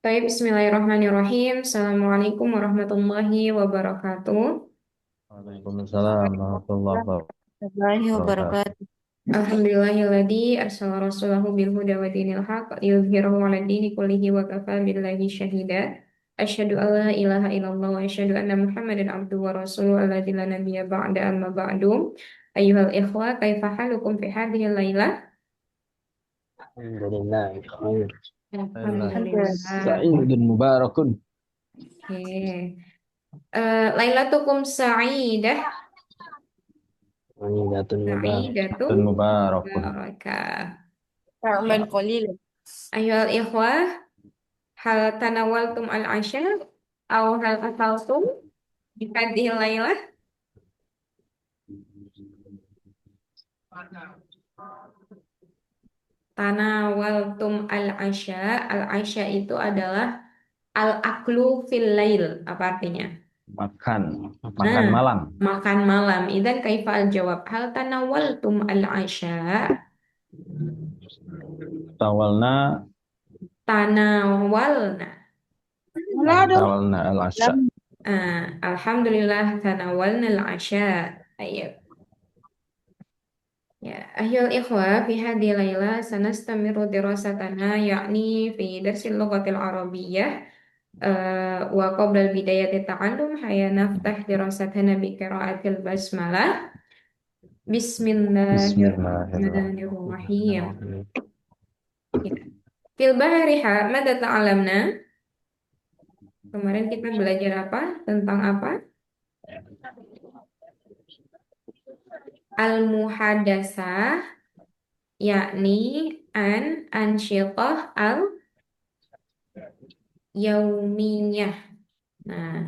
Baik, bismillahirrahmanirrahim. Assalamualaikum warahmatullahi wabarakatuh. Waalaikumsalam warahmatullahi Warahmatullahi wabarakatuh. wabarakatuh. Alhamdulillahilladzi arsala rasulahu bil huda wa dinil haqq liyudhhirahu 'ala dini kullihi wa kafa billahi syahida. Asyhadu an la ilaha illallah wa asyhadu anna Muhammadan abduhu wa rasuluhu alladzi la nabiyya ba'da amma ba'du. Ayyuhal ikhwa, kaifa halukum fi hadhihi lailah? Alhamdulillah, khair. Alhamdulillah. Alhamdulillah. Sa'idun mubarakun. Oke. Lailatukum sa'idah. Wanidatun Sa'idatun mubarakun. Mubarakun. barakah. Ta'man qalil. Ayyuhal ikhwah, hal tanawaltum al-asya atau hal akaltum di hadhil lailah? Tanawaltum al-asya. Al-asya itu adalah al-aklu fil lail. Apa artinya? Makan. Nah, Makan malam. makan malam. Idzan kaifa al-jawab? Hal tanawaltum al-asya? Tawalna. Tanawalna. Wala dong. Tawalna al-asya. Alhamdulillah tanawalna al-asya. Ayo. Ya, ahyul ikhwah fi hadhihi laila sanastamiru dirasatana yakni fi darsil lughatil arabiyyah wa qabla al-bidayati ta'allum hayya naftah dirasatana bi qiraatil basmalah. Bismillahirrahmanirrahim. Bismillahirrahmanirrahim. Ya. Fil bahariha madza ta'allamna? Kemarin kita belajar apa? Tentang apa? Al-muhadasah yakni an ansyitah al yaumiyah. Nah,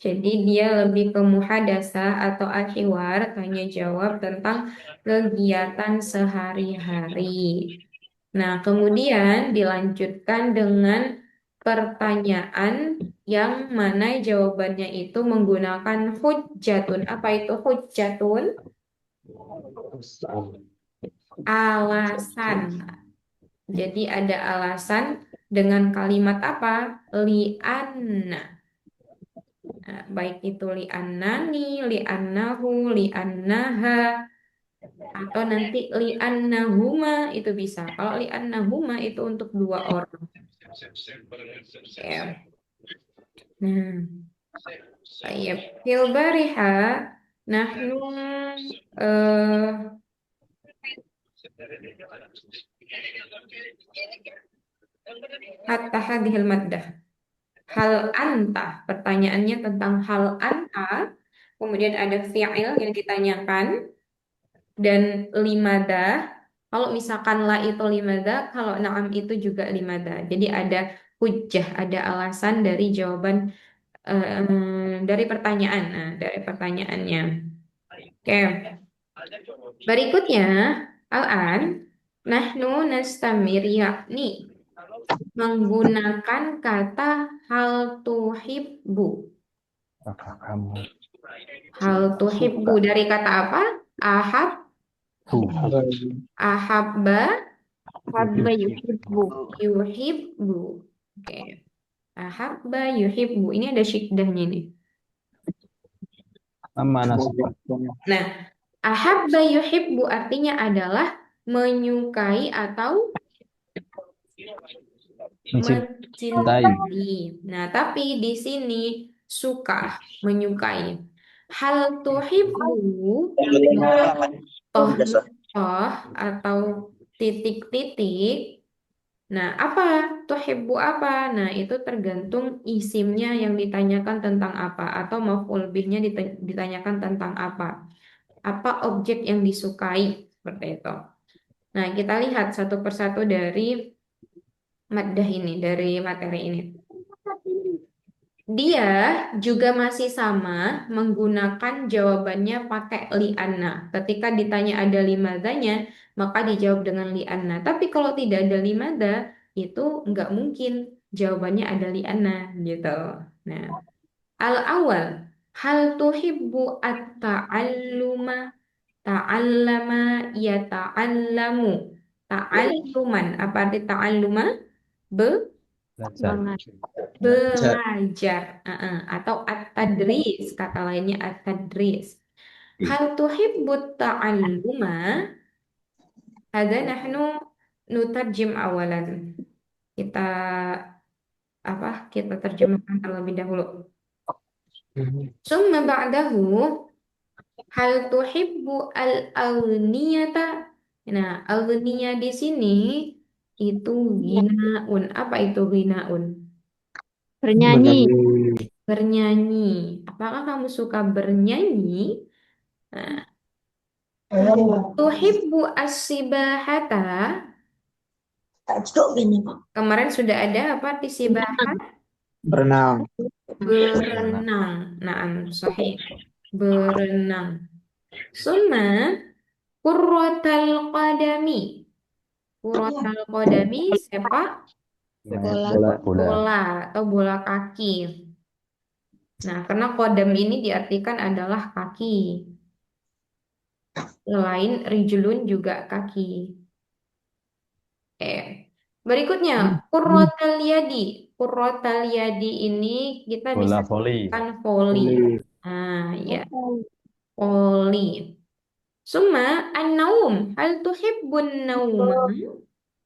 jadi dia lebih ke muhadasah atau al-hiwar, tanya jawab tentang kegiatan sehari-hari. Nah, kemudian dilanjutkan dengan pertanyaan yang mana jawabannya itu menggunakan hujjatun. Apa itu hujjatun? Alasan. Jadi ada alasan dengan kalimat apa? Li'anna. Nah, baik itu li'annani, li'annahu, li'annaha, atau nanti li'annahuma itu bisa. Kalau li'annahuma itu untuk dua orang. Ya. Nah, baik. Fil bariha, nahnu eh, hatta hadhil maddah. Hal anta, pertanyaannya tentang hal anta, kemudian ada fi'il yang ditanyakan, dan limada. Kalau misalkan la itu limada, kalau na'am itu juga limada. Jadi ada hujjah, ada alasan dari jawaban dari pertanyaan. Nah, dari pertanyaannya. Oke. Berikutnya, al-an nahnu nastamir yakni menggunakan kata hal tuhibbu. Apakah kamu Hal tuhibbu suka? dari kata apa? Ahab, ahabba, Habba yuhibbu. yuhibbu. Oke. Ahabba, yuhibbu. Ini ada syiddahnya nih. Mana suka? Nah, ahabba yuhibbu artinya adalah menyukai atau Mencintai. mencintai. Nah, tapi di sini suka, menyukai. Hal tuhibbu toh toh atau titik-titik. Nah, apa? Tuhibbu apa? Nah, itu tergantung isimnya yang ditanyakan tentang apa atau maf'ul bihnya ditanyakan tentang apa. Apa objek yang disukai seperti itu. Nah, kita lihat satu persatu dari maddah ini, dari materi ini. Dia juga masih sama menggunakan jawabannya pakai li'anna. Ketika ditanya ada limadanya, maka dijawab dengan li'anna. Tapi kalau tidak ada limada, itu nggak mungkin jawabannya ada li'anna gitu. Nah, al-awal, hal tuhibbu at-ta'alluma, ta'allama, ya ta'allamu. Ta'alluman, apa arti ta'alluma? Belajar. Mengajar. Belajar. Atau at-tadris, kata lainnya at-tadris. Hal tuhibbut ta'alluma? Ada nahnu nutarjim awalan. Kita kita terjemahkan terlebih dahulu. Summa ba'dahu hal tuhibbu al-aghniyata. Nah, aghniyah di sini itu ghinaun. Apa itu ghinaun? Bernyanyi. Bernyanyi. Apakah kamu suka bernyanyi? Nah, tuhibbu as-sibahata. Kemarin sudah ada apa arti sibahah? Berenang. Berenang. Naam, sahih. Berenang. Summa kurratal qadami. Kurratal qadami sepak Bola. bola atau bola kaki. Nah, karena kodam ini diartikan adalah kaki. Selain rijlun juga kaki. Berikutnya, kurrotal yadi. Kurrotal yadi ini kita bisa Bola voli. katakan voli. Nah, ya, voli. Summa an-naum. Hal tuhibbun nauma?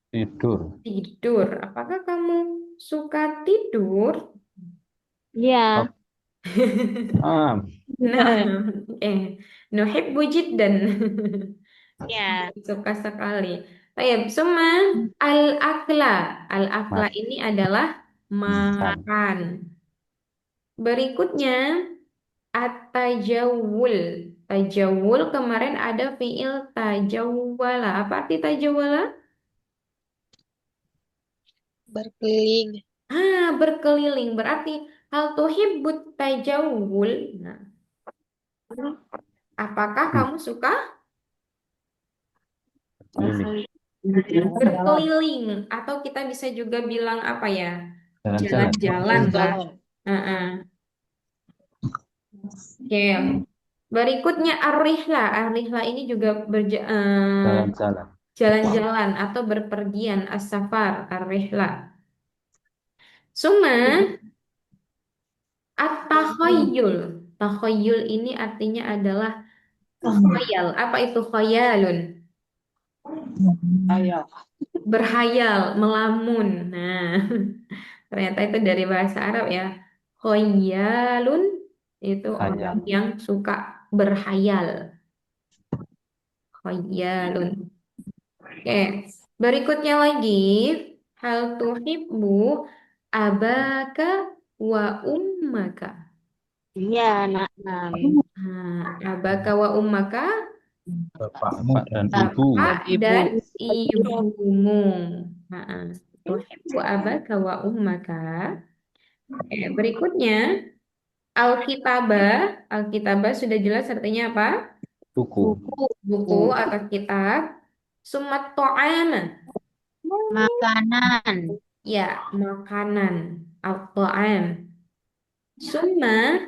Tidur. Tidur. Apakah kamu suka tidur? Ya. Ah, Nah, nuhibbu jiddan. Ya. Suka sekali. Baik, summa al-akla. Al-akla Makan. ini adalah makan. Berikutnya at-tajawul. Tajawul kemarin ada fiil tajawwala. Apa arti tajawwala? Berkeliling. Berkeliling. Berarti hal tuhibbut tajawul. Nah, apakah kamu suka Keliling. berkeliling? Atau kita bisa juga bilang apa ya? Jalan-jalan. Jalan-jalan lah. Heeh. Oke. Berikutnya ar-rihla. Ar-rihla ini juga Jalan-jalan. jalan-jalan atau berpergian. As-safar, ar-rihla. Summa at-takhayyul. Takhayyul ini artinya adalah khayal. Apa itu khayalun? Ayah. Berhayal, melamun. Nah, ternyata itu dari bahasa Arab ya. Khayalun itu orang Khayal. yang suka berhayal. Khayalun. Oke, berikutnya lagi. Hal tuhibbu abaka wa ummaka. Iya, nak. Abaka wa ummaka, Bapak dan ibu. bapak dan ibumu. Tuhibbu abaka wa ummaka. Berikutnya Alkitabah. Alkitabah sudah jelas artinya apa? Buku. Buku atau kitab. Sumat to'ama. Makanan. Ya, makanan. Al-ta'am. Summa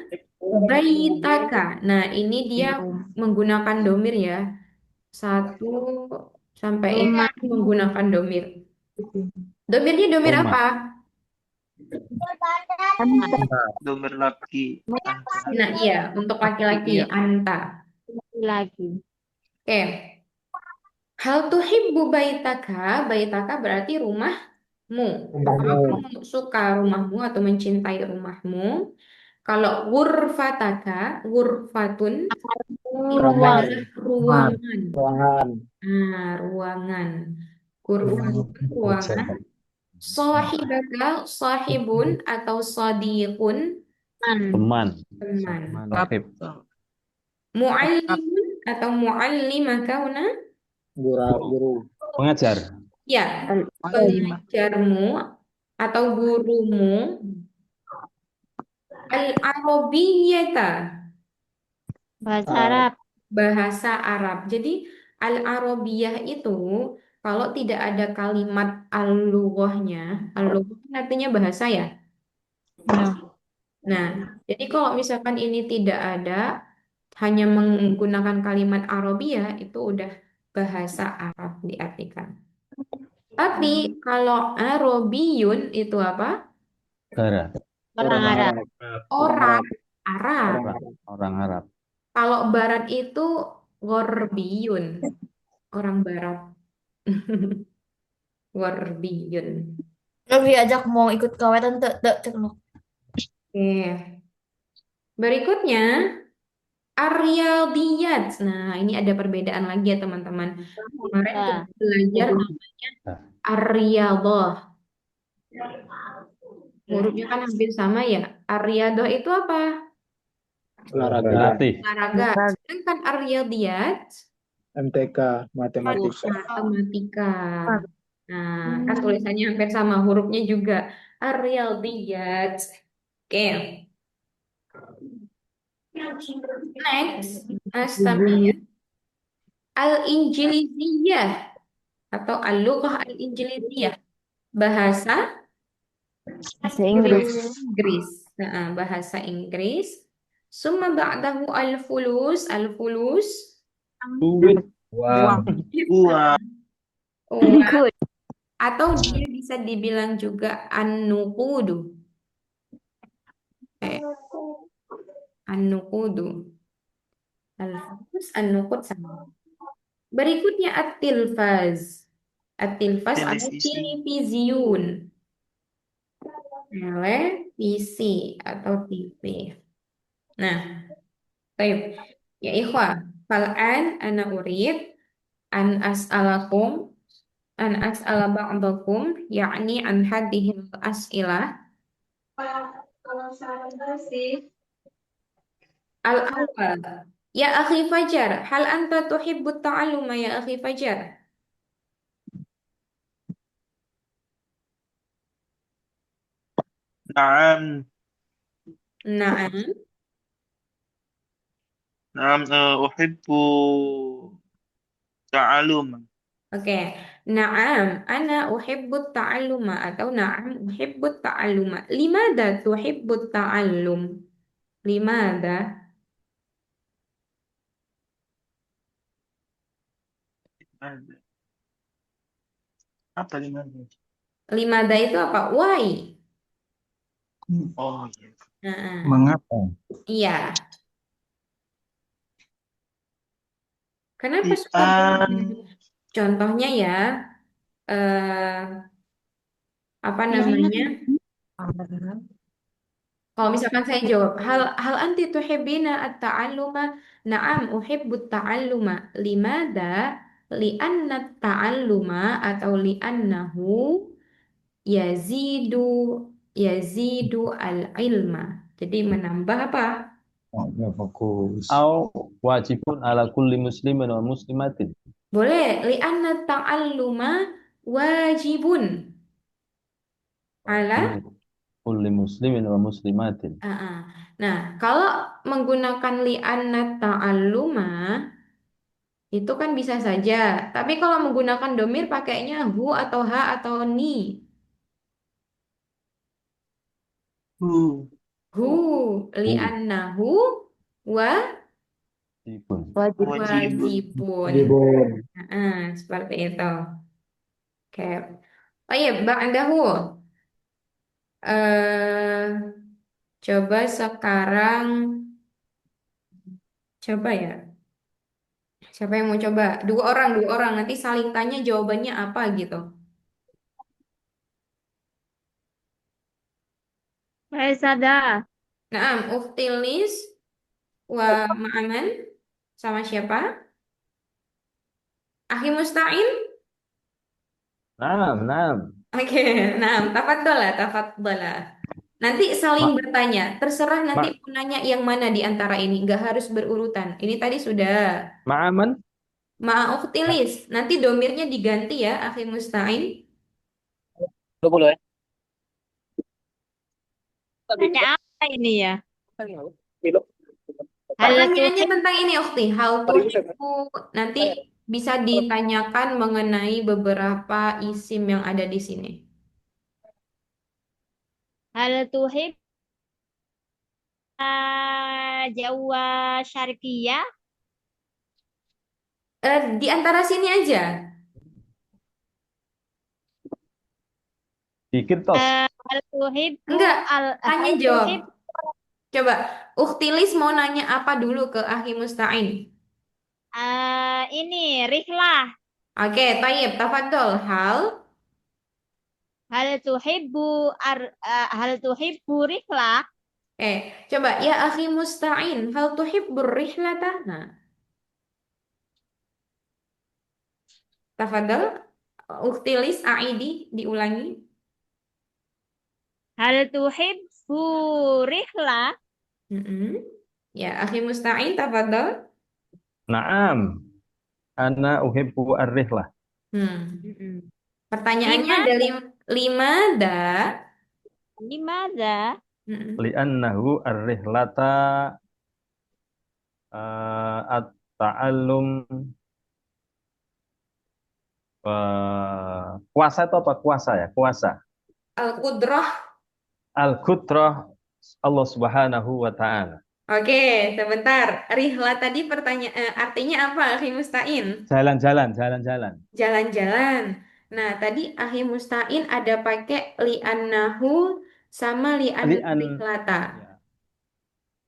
baitaka. Nah, ini dia menggunakan domir ya. 1 sampai 6 Rumah. menggunakan domir. Domirnya domir Rumah. apa? Domir laki. Nah, iya, untuk laki-laki, Iya. anta. Lagi. Oke. Hal tuhibbu baitaka. Baitaka berarti rumahmu. Apakah kamu suka rumahmu atau mencintai rumahmu? Kalau ghurfataka, ghurfatun itu Ruang. adalah ruangan. Ruangan. Ruangan. Ghurfatun ruangan. Sahibaka, sahibun atau sadiqun, Teman. teman. Sahib. Muallimun atau muallimaka huna? Guru. Pengajar. Ya, pengajarmu atau gurumu. Al-Arabiyyata, Bahasa Arab. bahasa Arab. Jadi al-Arabiyah itu kalau tidak ada kalimat al-lughahnya, al-lughah kan artinya bahasa ya. Nah, jadi kalau misalkan ini tidak ada, hanya menggunakan kalimat Arabiyah, itu udah bahasa Arab diartikan. Tapi kalau Arabiyun itu apa? Negara. Orang Orang Arab. Arab. Orang Orang Arab. Arab. Orang Orang, Arab. orang Arab. Kalau Barat itu Gorbiyun. Orang Barat. Gorbiyun. Lo diajak mau ikut kawetan tak cek lo. Oke. Berikutnya Ar-Riyadiyat. Nah, ini ada perbedaan lagi ya teman-teman. Kemarin kita Ya. belajar namanya Nah, Ar-Riyadah. Hurufnya kan hampir sama ya. Ar-Riyadah itu apa? Olahraga. berlatih. Olahraga. Sedangkan Ar-Riyadiyat MTK. Matematika. matematika. Nah, kan tulisannya hampir sama, hurufnya juga Ar-Riyadiyat. Oke. Next, Astamiyah Al-Injiliziyah atau Al-Lughah Al-Injiliziyah. Bahasa Bahasa Inggris. Inggris. Nah, bahasa Inggris. Summa ba'dahu al-fulus. Al-fulus. Duit. Uang. Uang. Uang. Good. Atau dia bisa dibilang juga an-nuqudu. An-nuqudu. Al-fulus, an-nuqud sama. Berikutnya at-tilfaz. At-tilfaz atau televisiun. Televisi atau TV. Nah, baik. Ya ikhwah, fal'an ana urid an as'alakum an as'ala ba'dakum yakni an hadhil as'ilah al-awwal. Ya akhi Fajar, hal anta tuhibbut ta'alluma ya akhi Fajar? نعم Na'am. نعم أحب تعلم Oke. Na'am, ana uhibbut ta'alluma atau na'am uhibbut ta'alluma. Limada tuhibbut ta'allum? Limada? apa lima Limada itu apa? Why? oh iya Nah, Mengapa? iya. Kenapa suka Lian belajar? Contohnya ya, eh, apa namanya? Kalau misalkan saya jawab, hal anti tuhibbina at-ta'alluma? Na'am, uhibbut ta'alluma. Limada? Li'anna ta'alluma atau li'annahu yazidu yazidu al-ilma. Jadi menambah apa? Oh, ya bagus. Au wajibun ala kulli muslimin wa muslimatin. Boleh, li'anna ta'alluma wajibun ala. Kulli muslimin wa muslimatin. Ah, ah. Nah, kalau menggunakan li'anna ta'alluma itu kan bisa saja. Tapi kalau menggunakan domir pakainya hu atau ha atau ni. hu Hu li'annahu wa Wajibun. wajibun wajibun. Ribun. Seperti itu. Oke. Oh iya, ba'dahu. Eh, coba sekarang coba ya. Siapa yang mau coba? Dua orang. Nanti saling tanya jawabannya apa gitu. Faizada. Nah, Uftilis wa Ma'aman sama siapa? Akhi Musta'in? Naam, naam. Oke, nah, tafadzola. Nanti saling Ma, bertanya. Terserah nanti ma, mau nanya yang mana di antara ini. Nggak harus berurutan. Ini tadi sudah. ma'aman? Uftilis. Nanti domirnya diganti ya, Akhi Musta'in. 20 ya. Tanya apa ini ya? Kilo. Hal Pertanyaannya tuhib tentang ini, Ukti. Hal tuhibbu nanti bisa ditanyakan mengenai beberapa isim yang ada di sini. hal tuhib Jawa Syarqiyah. Di antara sini aja. Pikir tos. Hal tuhibbu Enggak, al tanya hal jawab. tuhib Coba, Uktilis mau nanya apa dulu ke Akhi Musta'in? ini rihlah. Oke, tayyib, tafadhol. Hal tuhibbu rihlah. Coba ya Akhi Musta'in, hal tuhibbur rihlata? Nah, tafadhol. Uktilis, Aidi, diulangi. Hal tuhibbu rihlah. Mm-mm. Ya, Akhi Musta'in, tafadhol. Naam. Ana uhibbu ar-rihlah. Mm-mm. Pertanyaannya Lima, ada lima Limadha? Mm-mm. Li'annahu ar-rihlata at-ta'allum kuasa itu apa? Kuasa ya? Kuasa. Al-Qudrah. Al-Qudrah Allah Subhanahu wa Ta'ala. Oke, sebentar. Rihla tadi artinya apa, Akhi Musta'in? Jalan-jalan, jalan-jalan. Jalan-jalan. Nah, tadi Akhi Musta'in ada pakai li'annahu sama li'anna Li'an. rihlata. Ya.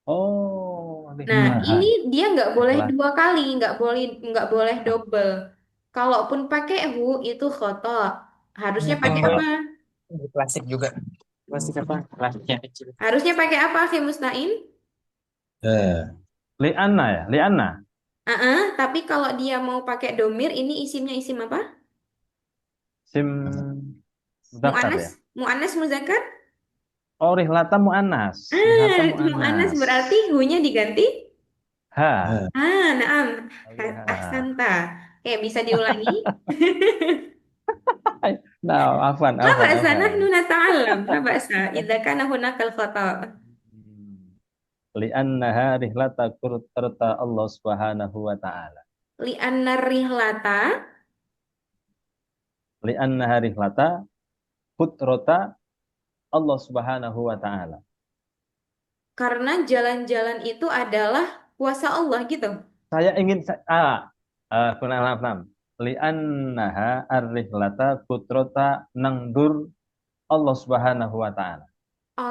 Oh, Nah, rihlah. ini dia nggak boleh Rihlah. dua kali, nggak boleh double. Kalaupun pakai hu itu khoto. Harusnya pakai apa? Ini klasik juga. Klasik apa? Klasiknya kecil. Harusnya pakai apa, Akhi Musta'in? Li'anna ya? Li'anna. Tapi kalau dia mau pakai domir, ini isimnya isim apa? Sim mudzakkar Mu'anas? ya? Mu'anas muzakkar? Oh, rihlata mu'annas. Rihlata Mu'anas mu'annas. berarti hu-nya diganti? Ha. Naam. Ha. Ahsanta. Oke, bisa diulangi? Nah, afan, La afan, ba'sa, afan. nahnu nata'allam. La ba'sa, idza kana hunakal khata'. Li'annaha rihlata kurtarta Allah Subhanahu wa Ta'ala. Li'anna rihlata, Li'annaha rihlata kutrota Allah Subhanahu wa Ta'ala. karena jalan-jalan itu adalah kuasa Allah gitu. Saya ingin kunam. Li'annaha ar-rihlata kutrota nangdur Allah Subhanahu wa Ta'ala.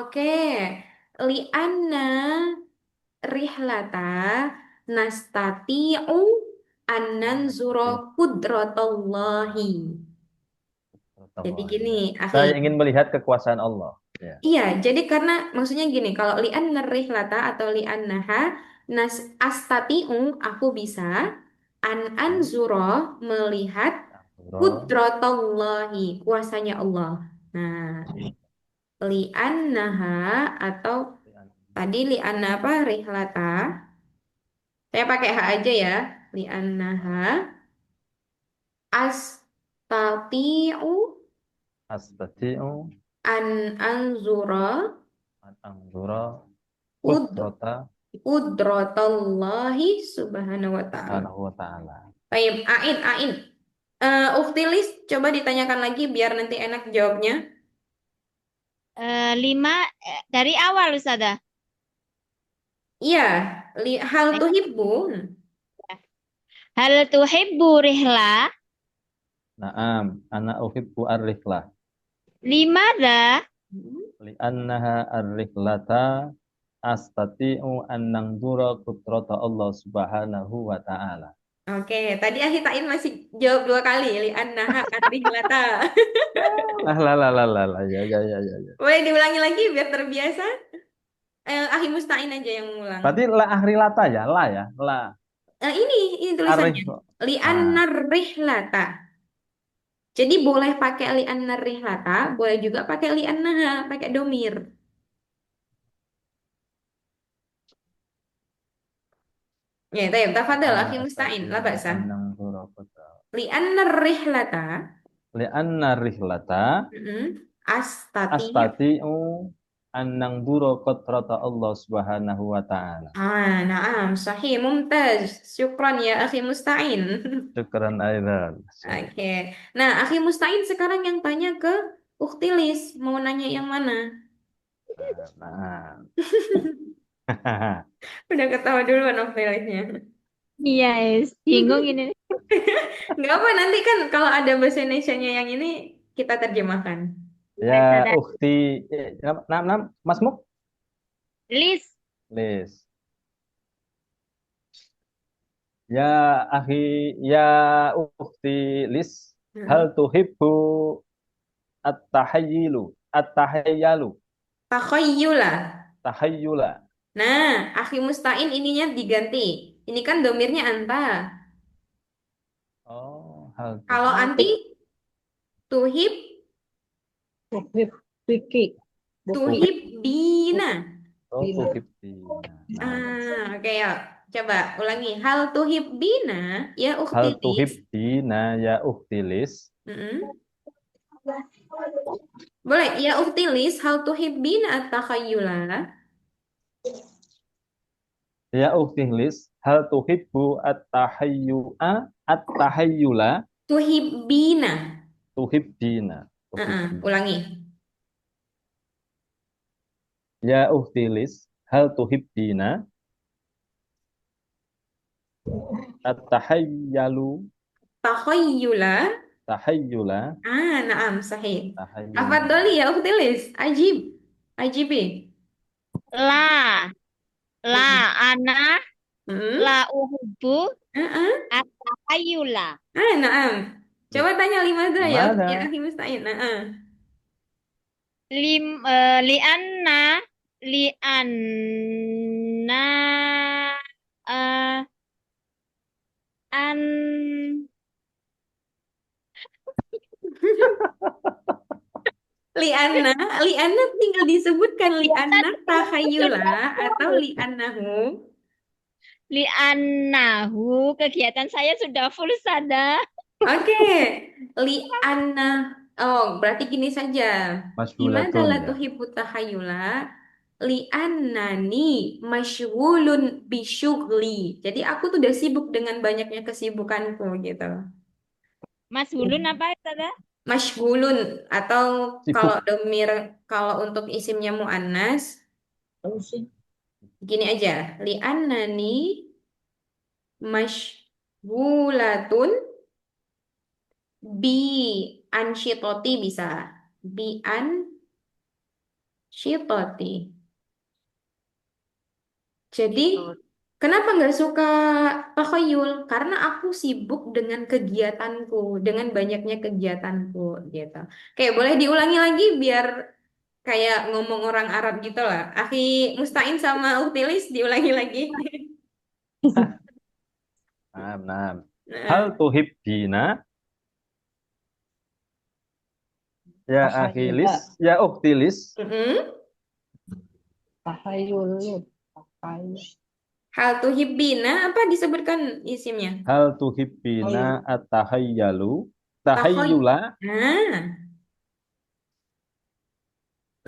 Oke. Li'anna rihlata nastati'u an nanzura qudratallahi. Jadi gini, akhi. Saya ingin melihat kekuasaan Allah. Ya. Iya, jadi karena maksudnya gini, kalau li'an rihlata atau li'an naha nas astati'u aku bisa an anzuro melihat qudratallahi kuasanya Allah. Nah, li'an naha atau tadi li'an apa rihlata. Saya pakai H aja ya. Li'an naha astati'u Astati'u an anzura an anzura Qud- kutrota Qudratallahi subhanahu wa ta'ala. Subhanahu wa Ta'ala. Baik, Ain. Uktilis, coba ditanyakan lagi biar nanti enak jawabnya. Lima dari awal Ustazah. Iya, hal tuhibbu. Hal tuhibbu rihlah. Naam, ana uhibbu ar-rihlah. Limadha? Li'annaha ar-rihlata astati'u an nangdura kutrata Allah Subhanahu wa Ta'ala. Oke, tadi Ahitain masih jawab dua kali. Li'annaha ar-rihlata. Ya. Boleh diulangi lagi biar terbiasa? Ahi Mustain aja yang mengulang. Berarti la ahrilata ya, la ya, la. Ini tulisannya. Li'annar rihlata. Jadi boleh pakai li'annar rihlata, boleh juga pakai li'annaha, pakai domir. Ya, tafadhal akhi Mustain, la ba'sa. Li'annar rihlata. Li'anna rihlata Astati. astati'u an nangdura kutrata Allah Subhanahu wa Ta'ala. Naam, sahih, mumtaz. Syukran ya akhi Mustain. Syukran aidan. Oke. Nah, akhi Mustain sekarang yang tanya ke Uktilis, mau nanya yang mana? Nah. Udah ketawa duluan Uktilisnya. Iya, bingung ini. Nggak apa, nanti kan kalau ada bahasa Indonesianya yang ini kita terjemahkan. Boleh, Ya Ustazah. ukhti, nam, Mas Muk, Lis. Lis. Ya akhi, ya ukhti Lis, hal Heeh. tuhibbu at-tahayyilu, at-tahayyalu, Takhayyula. tahayyula. Nah, akhi mustain ininya diganti. Ini kan domirnya anta. Oh, hal Kalau anti, tuhibbu. tuhib, Tuhib, Vicky, Buki, tuhib bina. Oh, tuhibbina. Nah, Oke ya. Coba ulangi. Hal tuhib bina, ya hal uktilis. tuhibbina ya ukhti Lis. Mm-mm. Boleh, ya uktilis. Hal tuhib bina at-takhayyula. Ya ukhti Lis, hal tuhibbu at-tahayyu'a, at-tahayyula, Tuhib bina. tuhibbina. Tuhibbina. Ulangi. Ya ukhti Lis, hal tuhibbina at-tahayyalu, Takhayyula. tahayyula, Naam, sahih. tahayyula. Tafadhali ya uktilis. Ajib. Ajibi. La. La. Mm-mm. Ana. Mm-mm. La uhibbu Uh-uh. at-tahayyula. Naam. Coba tanya limadha ya, Gimana? ya akhi mustain. Lianna. Lianna. eh, an. Liana, Liana tinggal disebutkan Liana takhayula atau Lianahu. Li'annahu. Kegiatan saya sudah full sada. Oke, Liana. Oh, berarti gini saja. Gimana Mashulatun la ya. tuhibbu takhayula? Li'annani masyghulun bisyughli. Jadi aku tuh udah sibuk dengan banyaknya kesibukanku gitu. Mas Hulun apa Ustazah? Masyghulun atau kalau Sibuk. domir kalau untuk isimnya muannas tahu sih. gini aja. Li'annani masyghulatun bi ansyitoti bisa. Bi ansyitoti. Jadi kenapa nggak suka takhayul? Karena aku sibuk dengan kegiatanku, dengan banyaknya kegiatanku gitu. Kayak boleh diulangi lagi biar kayak ngomong orang Arab gitu lah. Akhi Mustain sama Utilis diulangi lagi. Nah, nah. Hal Nah, tuhibbina ya akhi Tahayyul, Lis, ya ukhti Lis. mm-mm. tahayyul, tahayyul. Hal tuhibbina apa disebutkan isimnya? Hal tuhibbina at-tahayyalu, Takhoy. tahayyula, Nah,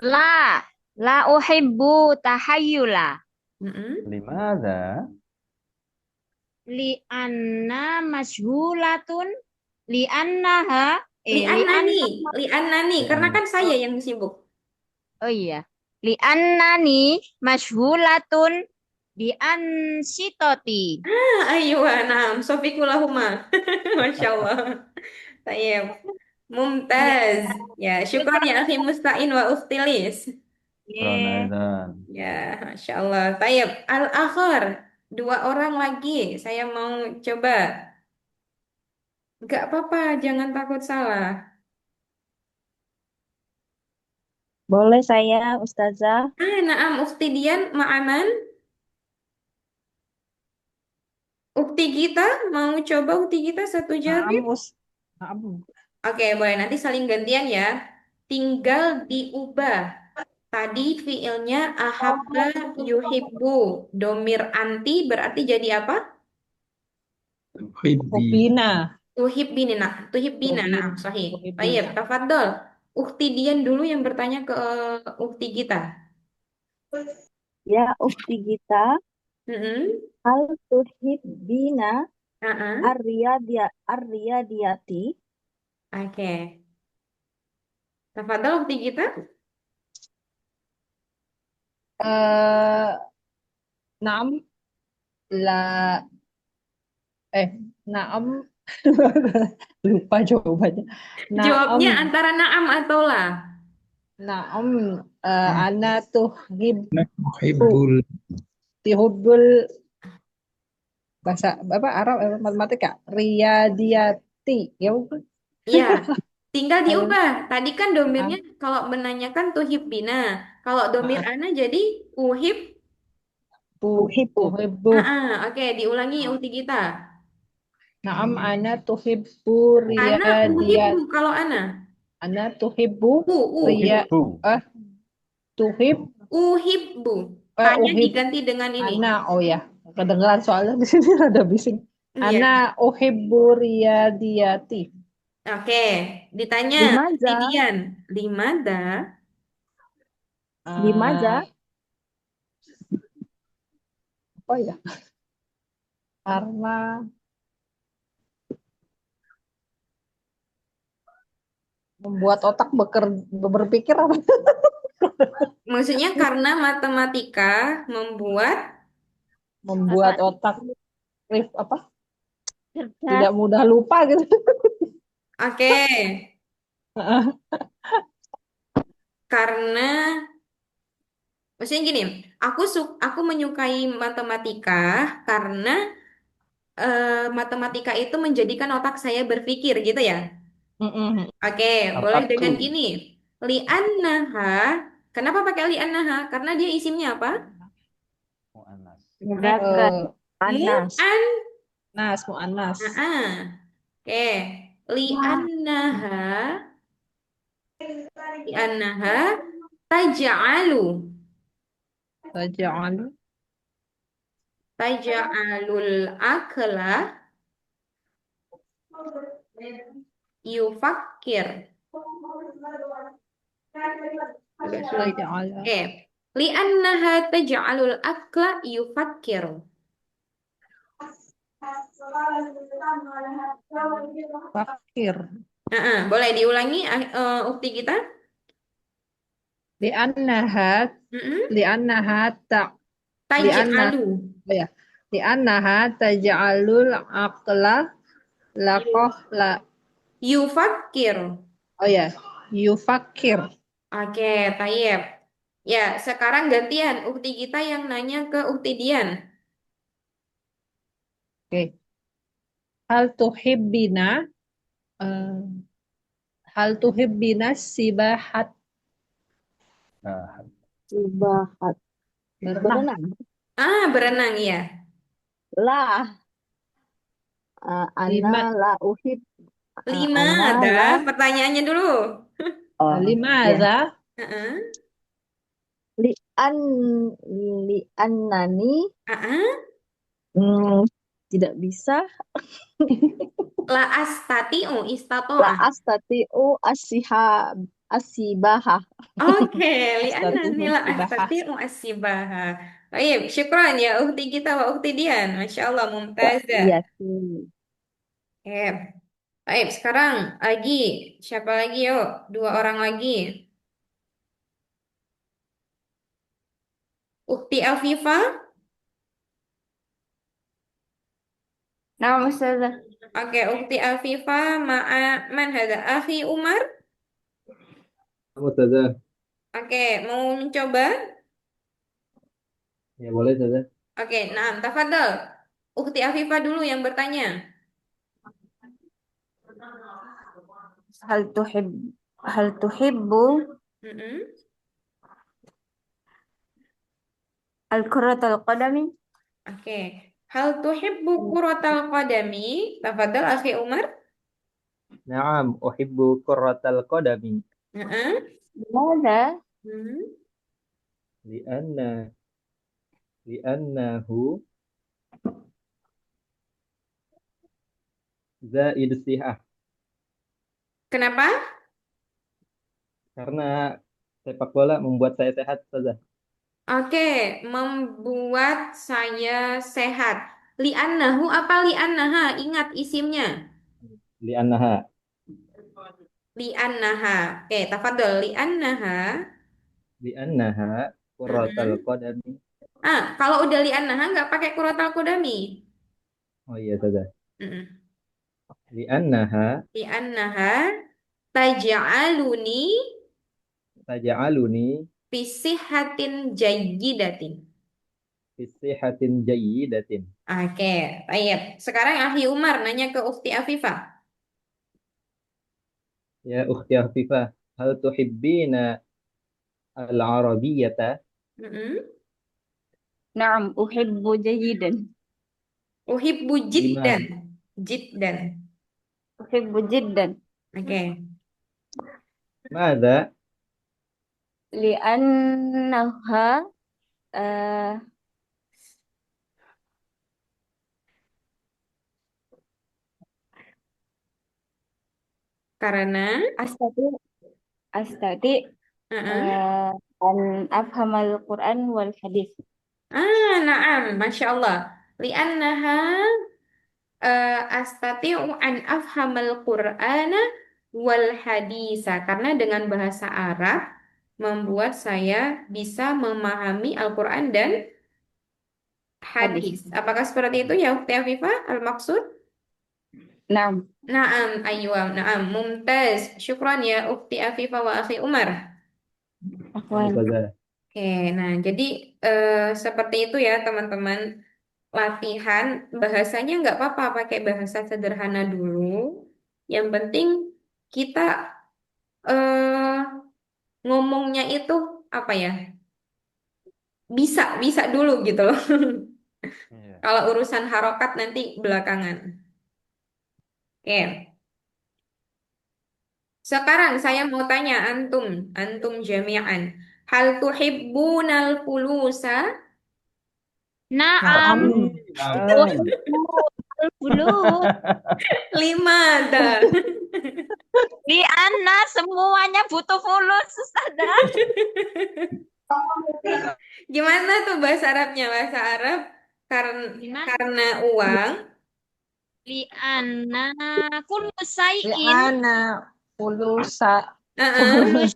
La. La uhibbu tahayyula. mm-mm. limadha? Li'anna masyhulatun. Li'annaha. Li'annani, li'annani, karena kan saya yang sibuk. Oh iya. Li'annani masyhulatun bi ansitoti. Ayo, nah, sofikulahuma. Masya Allah. Tayyib. Mumtaz. Ya, syukur ya akhi Mustain wa Uftilis. Yeah. Ronaidan. Ya, Masya Allah. Tayyib. Al-akhir. Dua orang lagi. Saya mau coba. Gak apa-apa, jangan takut salah. Boleh saya, Ustazah? Naam, Ufti Dian, Ma'aman. Ukti kita, mau coba ukti kita satu jawab? Naam. Oke, boleh. Nanti saling gantian ya. Tinggal diubah. Tadi fiilnya ahabba yuhibbu. Domir anti berarti jadi apa? Hubina. Tuhibbina. Nah, tuhibbina. Nah, sahih. Baik, tafadhol. Ukti Dian dulu yang bertanya ke ukti kita. Ya, Ukti Gita, Mm-mm. hal tuhibbina Uh-uh. ar-riyadiyati? Oke. Tafadhol ukti kita. Naam, la, naam, lupa jawabannya. Jawabnya Naam, antara naam atau la. Naam. Ana Muhibbul tuhibbul bahasa apa Arab matematika riyadiyati ya bukan? Ya, tinggal Ayo. diubah. Tadi kan domirnya kalau menanyakan tuhib bina. Kalau domir ana jadi uhib. Tuhibbu. Oke, diulangi ukti kita. Naam ana tuhibbu Ana riyadiyat. uhibbu kalau ana. Ana tuhibbu riya Uhibbu. tuhib Uhibbu. Hanya uhib diganti dengan ini. ana oh ya kedengeran soalnya di sini rada bising. Iya. Ana uhibbu riyadiyati. Oke, ditanya Limaza? Didian. Limada? Limaza? Apa ya? Karena membuat otak berpikir apa? Maksudnya karena matematika Membuat otak apa? Cerdas. Tidak mudah lupa gitu. Oke, karena maksudnya gini, aku menyukai matematika karena matematika itu menjadikan otak saya berpikir gitu ya. Mm-mm. Oke, boleh dengan gini. Li'annaha, kenapa pakai li'annaha? Karena dia isimnya apa? Mu'annas. Muzakkar. Anas. Mu'an. Mu'annas. Oke, li'annaha, li'annaha taj'alu. Taj'alu Taj'alul akla yufakkir. Agak sulit. taj'alu Oke. Li'annaha taj'alul akla yufakkir. fakir. Boleh diulangi ukti kita? Li'annaha Mm-mm. li'annaha Taj'alu. li'annaha taj'alul aqla laqah la Yufakkir. yufakir. Oke, tayyib. Ya, sekarang gantian ukti kita yang nanya ke ukti Dian. Oke. Hal tuhibbina eh, hal tuhibbina sibahat Nah, Sibahat. berenang. Berenang. Berenang ya. Lah. Lima. Ana la uhib. Lima Ana ada la. pertanyaannya dulu. Oh, ya. Limaza Heeh. Li'an. Li'annani. Heeh. Tidak bisa. La astati'u La istato'a. astati'u asibahah. Oke, li'anna Astati'u nila sibaha. astati'u asibaha. Baik, syukran ya ukti kita wa ukti Dian. Masya Allah, mumtazah. Iya sih. Oke, baik, sekarang lagi. Siapa lagi yuk? Dua orang lagi. Ukti Afifa. Nah, Ustazah. Oke, ukti Afifa ma'a man hada? Akhi Umar. Ustazah. Oke, mau mencoba? Ya boleh Ustazah. Oke, nah, tafadhol. Ukti Afifa dulu yang bertanya. Hal tuhibbu Mm-mm. al-qurratal qadami? Oke. Hal tuhibbu kuratal qadami? Tafadhol, Akhi Umar. Naam, uhibbu qurratal qadami. Heeh. Mada? Hmm. Li'annahu zaid sihah. Kenapa? Karena sepak bola membuat saya sehat Ustazah. Oke, membuat saya sehat. Li'annahu apa li'annaha? Ingat isimnya. Li'annaha. Li'annaha. Oke, tafadhol. Li'annaha. Li'annaha qurratal Mm-mm. qadami. Kalau udah li'annaha nggak pakai kuratal kodami. Oh iya Ustazah. Mm-mm. Li'annaha Li'annaha taj'aluni taj'aluni fi sihhatin jayyidatin. fi sihatin jayyidatin. Oke, baik. Sekarang Ahli Umar nanya ke Ufti Afifah. Ya ukhti Afifah, hal tuhibbina al-arabiyyata? Mm-mm. نعم أحب جيدا Uhibbu jiddan. Lima. Jiddan. أحب جدا Oke. Mada? لأنها آه، Karena أستطيع أستطيع uh-uh. أن أفهم القرآن والحديث. Na'am, Masya Allah. Li'annaha astati'u an afhamal Qur'ana wal hadisa. Karena dengan bahasa Arab membuat saya bisa memahami Al-Quran dan hadis. Apakah seperti itu ya, Ukti Afifah? Al-maksud? نعم Naam, ayyuh, naam, mumtaz. Syukran ya, Ukti Afifah wa akhi Umar. أخوان. Ustazah. Oke, nah jadi seperti itu ya teman-teman. Latihan bahasanya nggak apa-apa pakai bahasa sederhana dulu. Yang penting kita eh, ngomongnya itu apa ya? Bisa, bisa dulu gitu loh. Iya. Kalau urusan harokat nanti belakangan. Oke. Sekarang saya mau tanya antum, antum jami'an. Hal tuhibbunal fulusa? Naam. Naam. Fulus. Lima dah. Liana semuanya butuh fulus, Ustazah. Gimana tuh bahasa Arabnya? Bahasa Arab karena Gimana? karena uang. Liana kullu syai'in Li'ana pulusa. Heeh.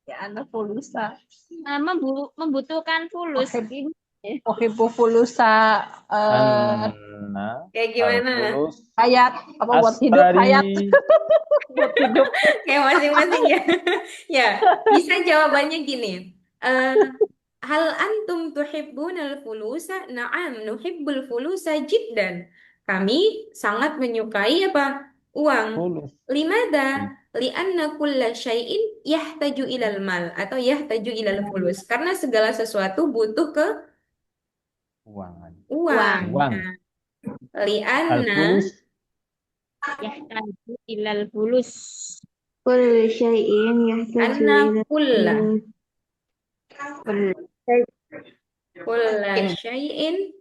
Li'ana pulusa. membutuhkan fulus. Uhib- Uhibbu pulusa. Anna Kayak gimana? al-fulus Hayat. Apa buat hidup hayat? astari Buat hidup. Kayak masing-masing ya. Ya, bisa jawabannya gini. Eh, hal antum tuhibbunal fulusa? Na'am, nuhibbul fulusa jiddan. Kami sangat menyukai apa? Uang. fulus. Limada? Lianna kulla syai'in yahtaju ilal mal atau yahtaju ilal fulus. Karena segala sesuatu butuh ke Uang. uang. Uang. Nah, lianna Al-fulus Yahtaju ilal fulus. كل شيء يحتاج anna إلى kulla كل kulla syai'in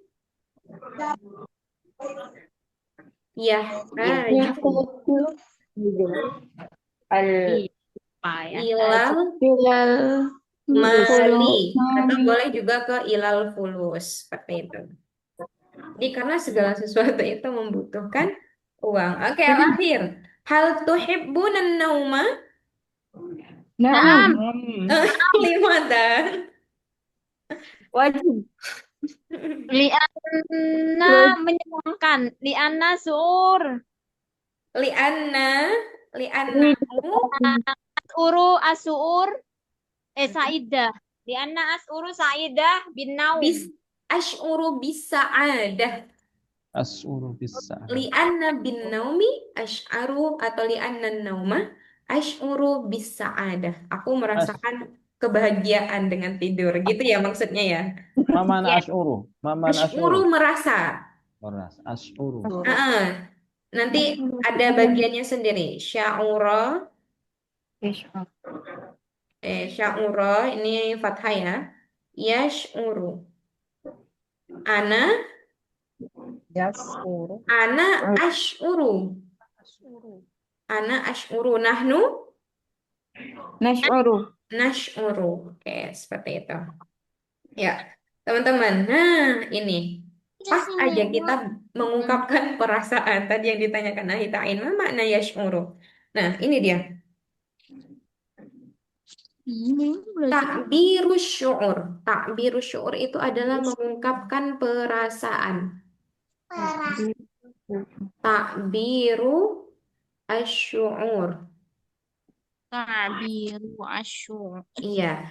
yahtaju يحتاج ilal إلى mali atau boleh juga ke ilal fulus seperti itu. Jadi karena segala sesuatu itu membutuhkan uang. Oke, akhir. Hal tuhibbunan nauma? Naam. Lima dah. wajib Liana menyenangkan. Liana sur. Lianna liannahu Asur. Saidah. Liana asuru Saidah bin Naum. bis ash'uru bis sa'adah. as'uru bisa. Li'anna bin naumi ash'aru atau li'anna nauma ash'uru bis sa'adah. Aku merasakan kebahagiaan dengan tidur. Gitu ya maksudnya ya. Mamana Ya. as'uru. Mamana Ash'uru as'uru. merasa. Meras. As'uru. Nanti ada bagiannya sendiri. Sya'ura. Sya'ura ini fathah ya. Yash'uru. Ana Yasur. ash'uru. Ana ash'uru. Nahnu نشعر nash'uru. Oke, seperti itu. Ya, teman-teman. Nah, ini. Pas aja kita mengungkapkan perasaan. Tadi yang ditanyakan Nahitain, apa makna yash'uru? Nah, ini dia. Takbirus syu'ur. Takbirus syu'ur itu adalah mengungkapkan perasaan. Takbiru asyu'ur. Ta'biru asyur. Iya,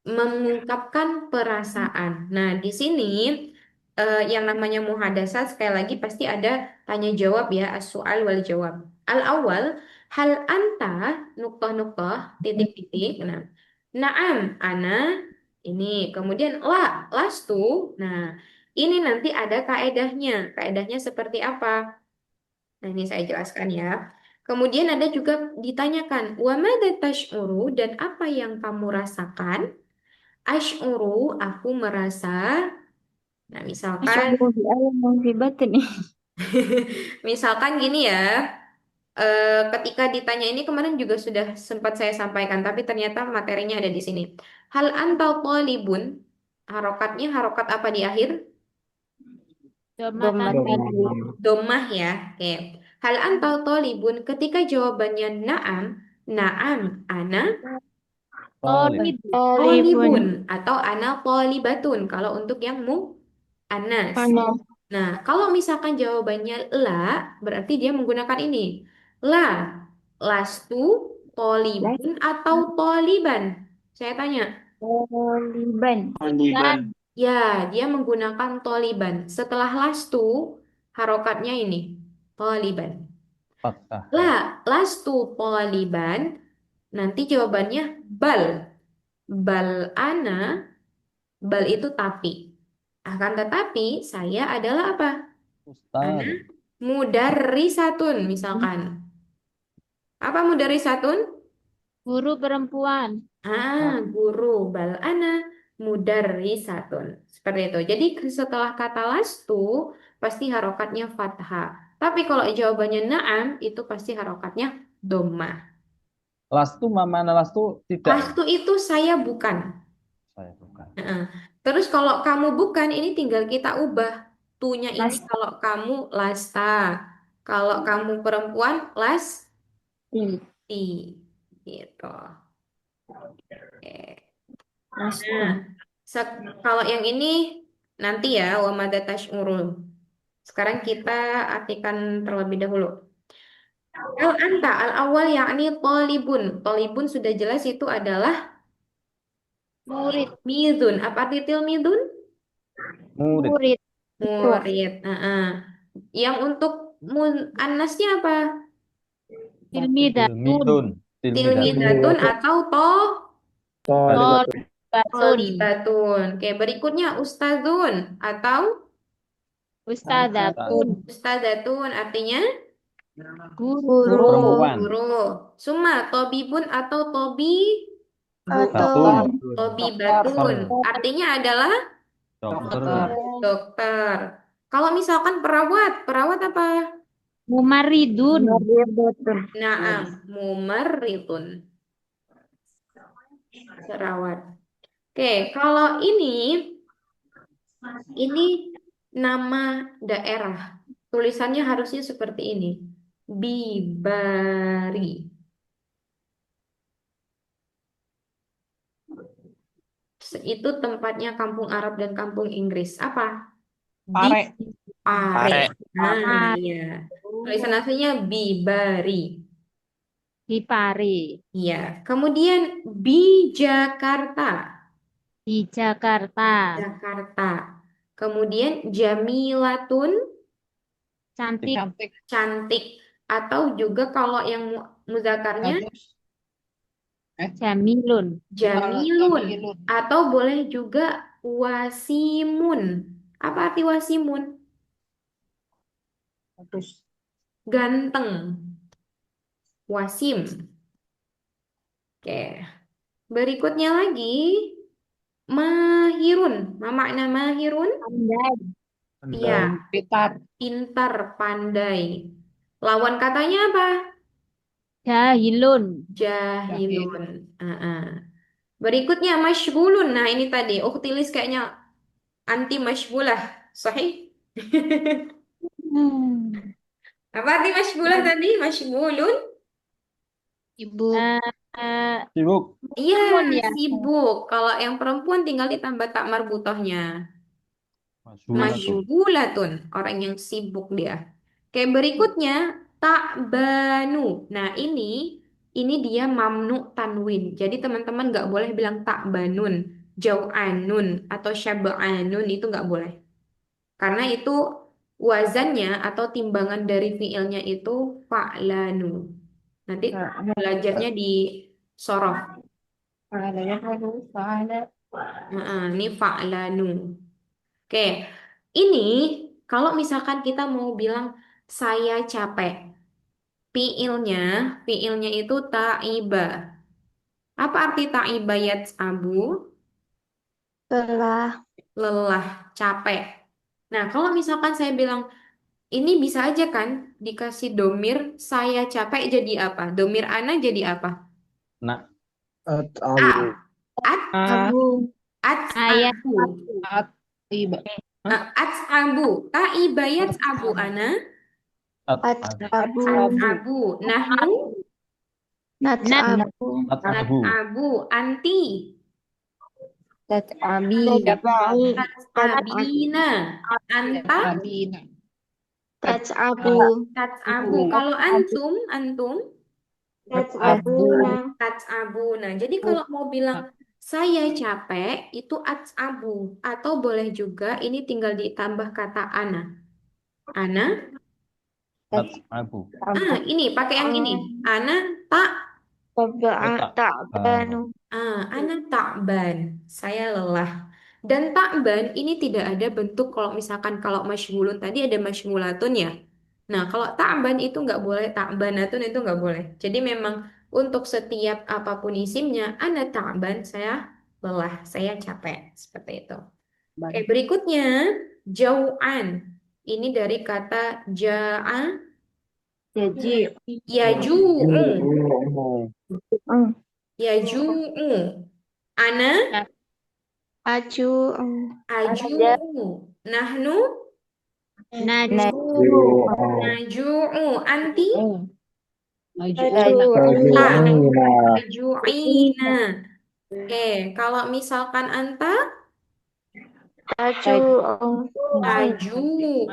mengungkapkan perasaan. Nah, di sini yang namanya muhadasat sekali lagi pasti ada tanya jawab ya, as-su'al wal jawab. Al awal, hal anta nuktah-nuktah titik-titik. Nah, na'am ana ini, kemudian lastu. Nah, ini nanti ada kaedahnya. Kaedahnya seperti apa? Nah, ini saya jelaskan ya. Kemudian ada juga ditanyakan, wa madza tash'uru, dan apa yang kamu rasakan? Ash'uru, aku merasa. Nah, misalkan Asy'uru bi alamin fi batni. misalkan gini ya. Ketika ditanya ini kemarin juga sudah sempat saya sampaikan, tapi ternyata materinya ada di sini. Hal antal talibun, harokatnya harokat apa di akhir? Domatan Domatan. Domah ya. Oke. Hal antal talibun, ketika jawabannya naam, naam, ana Talib. talibun atau ana talibatun kalau untuk yang anas. Panas. Nah, kalau misalkan jawabannya la, berarti dia menggunakan ini. La, lastu, tolibun, atau toliban. Saya tanya. Taliban. Taliban. Ya, dia menggunakan toliban. Setelah lastu, harokatnya ini. Toliban. Fathah. La, lastu toliban. Nanti jawabannya bal. Bal ana, bal itu tapi. Akan tetapi, saya adalah apa? Ustaz. Mudarrisatun misalkan. Apa mudarrisatun? guru perempuan. Guru. Bal ana mudarrisatun. Seperti itu. Jadi setelah kata lastu pasti harokatnya fathah. Tapi kalau jawabannya naam itu pasti harokatnya dhammah. Lastu mana lastu tidak. Lastu itu saya bukan. Saya bukan. Heeh. Terus kalau kamu bukan ini tinggal kita ubah. Tunya ini kalau kamu lasta. Kalau kamu perempuan lasti. Gitu. Oke. Nah, kalau yang ini nanti ya wa madza tash'urun. Sekarang kita artikan terlebih dahulu. Al anta al awal yakni tolibun. Tolibun sudah jelas itu adalah Murid. midun. Apa arti tilmidun? Murid. Murid. Murid. Yang untuk anasnya apa? Tilmidatun. Tilmidun. Tilmidatun atau Tolibatun. tolibatun. Oke, berikutnya ustazun atau Ustadzatun. ustazatun artinya Guru. Perempuan. guru. Summa tobibun atau Batun. tobibatun artinya adalah Dokter. dokter. Kalau misalkan perawat apa? Mumaridun. Naam, mumarridun. Perawat. Oke, kalau ini nama daerah. Tulisannya harusnya seperti ini. Bibari. Itu tempatnya kampung Arab dan kampung Inggris. Apa? Pare. Pare. Nah, Pare. iya. Tulisan aslinya Bibari. Di Pare. Iya. Kemudian di Jakarta. Di Jakarta. Jakarta. Kemudian Jamilatun, Cantik. cantik. Atau juga kalau yang muzakarnya Jamilun. Jamilun. Atau boleh juga Wasimun. Apa arti Wasimun? Ganteng. Wasim. Oke. Berikutnya lagi Mahirun. Makna Mahirun? Pandai. Iya, pintar, pandai. Lawan katanya apa? Jahilun. Jahilun. Berikutnya masyghulun. Nah, ini tadi. Uktilis kayaknya anti masyghulah. Sahih? Apa arti masyghulah tadi? Masyghulun? Ibu. Sibuk. Iya, Ya. sibuk. Kalau yang perempuan tinggal ditambah tak marbutohnya. Masyghulatun. Orang yang sibuk dia. Oke, berikutnya takbanu. Nah, ini ini dia mamnu tanwin. Jadi teman-teman nggak boleh bilang takbanun, jau'anun, atau syab'anun, itu nggak boleh. Karena itu wazannya atau timbangan dari fiilnya itu fa'lanu. Nanti belajarnya di sorof. Ini fa'lanu. Oke, ini kalau misalkan kita mau bilang saya capek, fiilnya, fiilnya itu ta'iba. Apa arti ta'iba abu? Lelah. Lelah, capek. Nah, kalau misalkan saya bilang, ini bisa aja kan dikasih domir saya capek jadi apa? Domir ana jadi apa? Nak. A. At'abu. At, Abu. Ayat abu. Iba. Abu. Ta'iba abu ana. Abu. Abu. Nahnu. Nat'abu. At'abu. Abu. Anti. Tat'abi. Abina. Anta. Abina. Tat'abu. Abu. Kalau antum, antum. Tat'abuna. Abuna. Jadi kalau mau bilang saya capek itu abu, atau boleh juga ini tinggal ditambah kata ana. Ana. At'abu. Ini pakai yang ini. Ana tak. Ta'banu. Ana takban. Saya lelah. Dan takban ini tidak ada bentuk kalau misalkan kalau masyhulun tadi ada masyhulatun ya. Nah, kalau takban itu nggak boleh, takbanatun itu nggak boleh. Jadi memang untuk setiap apapun isimnya, ana takban, saya lelah, saya capek. Seperti itu. Oke, berikutnya, jau'an. Ini dari kata ja'a, Jadi. yaju'u, Oh. yaju'u. Ana, Aju. aju'u. Nahnu, Najmu. naju'u. Anti, Maju. aju'ina. Oke, kalau misalkan anta, Aju. taju'u.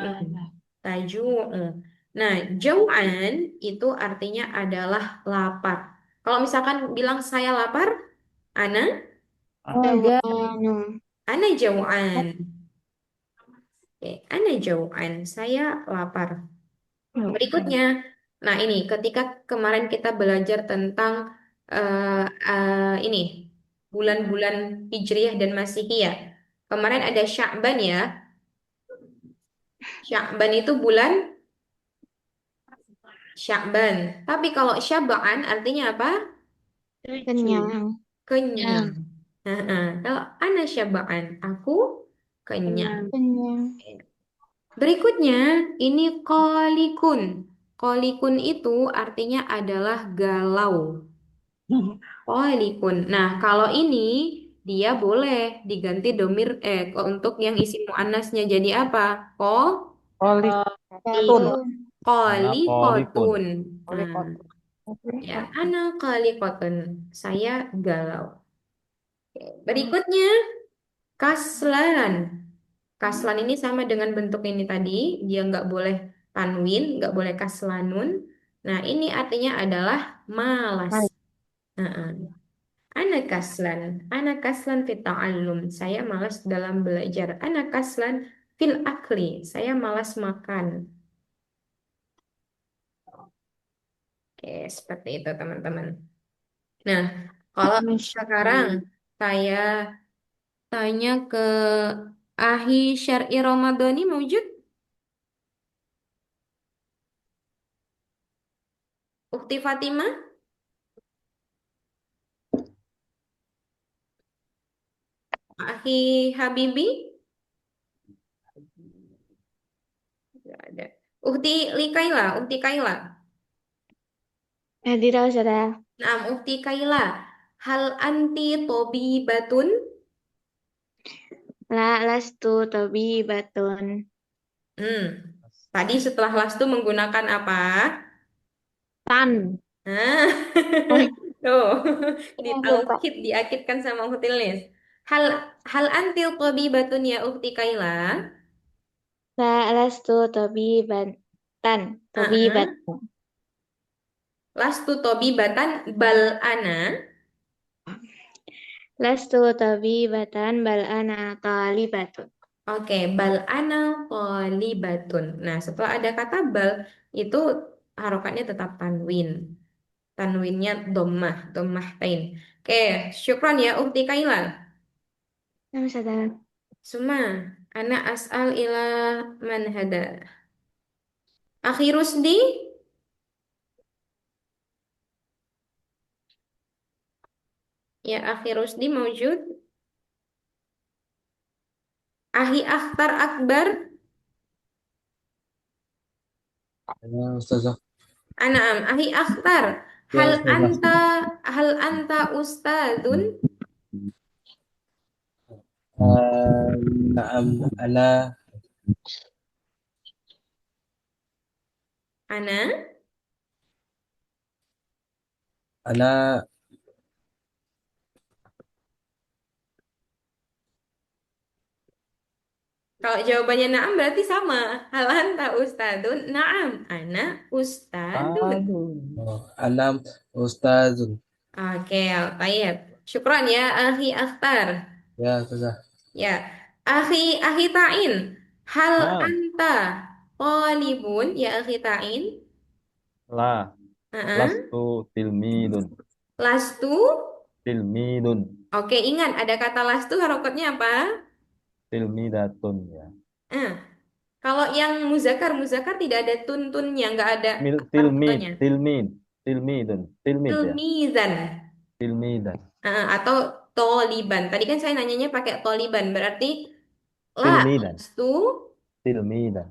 Taju'u. Nah, jau'an itu artinya adalah lapar. Kalau misalkan bilang saya lapar, ana, Anu. ana jau'an. Oke, ana jau'an. Saya lapar. Berikutnya, nah ini ketika kemarin kita belajar tentang ini bulan-bulan Hijriyah dan Masihiyah. Kemarin ada Sya'ban ya. Sya'ban itu bulan Sya'ban. Tapi kalau Syab'an artinya apa? Kenyang. Kenyang. Kalau ana Syab'an, aku kenyang. Kenyang. Berikutnya, ini kolikun. Kolikun itu artinya adalah galau. Kolikun. Nah, kalau ini dia boleh diganti domir untuk yang isim muannasnya jadi apa? Kolikotun. Kolikotun. Kolikotun. Ya, ana kolikotun. Saya galau. Berikutnya, kaslan. Kaslan ini sama dengan bentuk ini tadi. Dia nggak boleh tanwin, nggak boleh kaslanun. Nah, ini artinya adalah malas. Ana kaslan fit ta'allum. Saya malas dalam belajar. Ana kaslan fil akli. Saya malas makan. Oke, seperti itu teman-teman. Nah, kalau sekarang saya tanya ke Ahi Syar'i Ramadhani mewujud? Ukti Fatimah? Ahi Habibi? Tidak ada. Ukti Likaila, Ukti Kaila. Hadirah saudara. Nah, Ukti Kaila. Hal anti batun? La lastu tabibatun. Tadi setelah lastu menggunakan apa? Tan. Nah, tuh di tauhid diakitkan sama hutilis. Hal hal antil batun ya Ukti Kaila? La lastu tabibatan. Tabibatun. Lastu tobibatan bal ana. Lastu tabibatan bal ana talibatun. Oke, bal ana talibatun. Nah, setelah ada kata bal itu harokatnya tetap tanwin. Tanwinnya dhammah, dhammahtain. Oke, syukran ya Ukti Kaila. Nama sadar. Suma, ana as'al ila man hada. Akhi Rusdi, ya Akhi Rusdi maujud. Ahi Akhtar Akbar, Ya, Ustazah. Anam, Ahi Akhtar. Ya, Hal Ustazah. anta hal anta ustadun? نعم أنا Ana. أنا Kalau jawabannya na'am berarti sama. Hal anta ustadun? Na'am, ana ustadun. Aduh. أنا أستاذ. Oke, baik. Syukran ya, Akhi Akhtar. Ya Ustazah. Ya, Akhi Ta'in. Hal Nah, anta talibun ya Akhi Ta'in? la. Heeh. Lastu tilmidun. Lastu. Tilmidun. Oke, ingat ada kata lastu harokatnya apa? Tilmidatun ya. Eh, kalau yang muzakar tidak ada tuntunnya, nggak ada Tilmid, fotonya. tilmid, tilmidun. Tilmid ya. Tilmizan. Tilmidan. Atau toliban. Tadi kan saya nanyanya pakai toliban, berarti Tilmidan. lastu. Tilmidan.